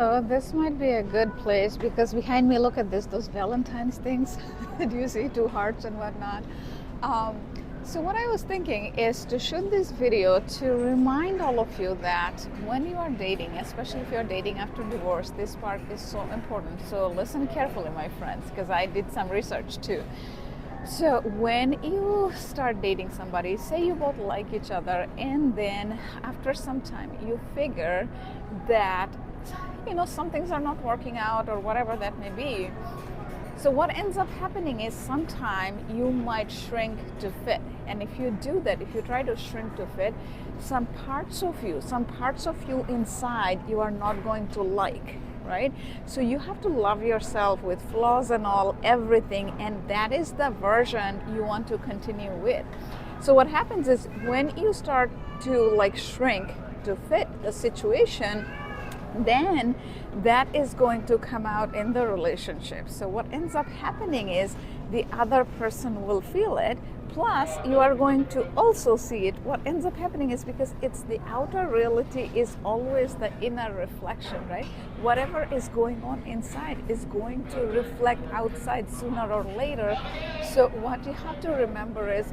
So this might be a good place because behind me, look at this, those Valentine's things. Do you see two hearts and whatnot? Um, so what I was thinking is to shoot this video to remind all of you that when you are dating, especially if you're dating after divorce, this part is so important. So listen carefully, my friends, because I did some research too. So when you start dating somebody, say you both like each other, and then after some time you figure that some things are not working out or whatever that may be. So what ends up happening is sometime you might shrink to fit. And if you do that, if you try to shrink to fit, some parts of you inside you are not going to like, right? So you have to love yourself with flaws and all, everything, and that is the version you want to continue with. So what happens is when you start to shrink to fit the situation, then that is going to come out in the relationship. So what ends up happening is the other person will feel it, plus you are going to also see it. What ends up happening is, because it's the outer reality is always the inner reflection, right? Whatever is going on inside is going to reflect outside sooner or later. So what you have to remember is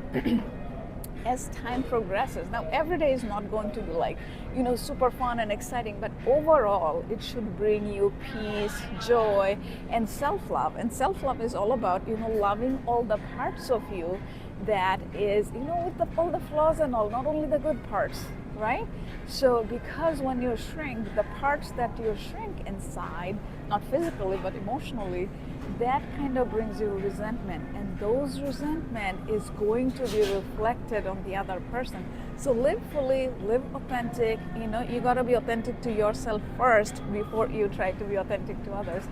as time progresses, now every day is not going to be super fun and exciting, but overall it should bring you peace, joy, and self-love. And self-love is all about loving all the parts of you that is with all the flaws and all, not only the good parts, right? So because when you shrink, the parts that you shrink inside, not physically but emotionally, that kind of brings you resentment, and those resentment is going to be reflected on the other person. So live fully, live authentic. You got to be authentic to yourself first before you try to be authentic to others.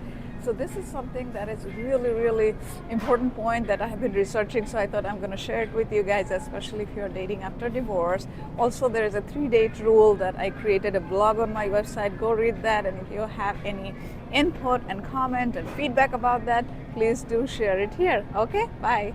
So this is something that is really, really important point that I have been researching. So I thought I'm going to share it with you guys, especially if you're dating after divorce. Also, there is a 3-date rule that I created a blog on my website. Go read that. And if you have any input and comment and feedback about that, please do share it here. Okay, bye.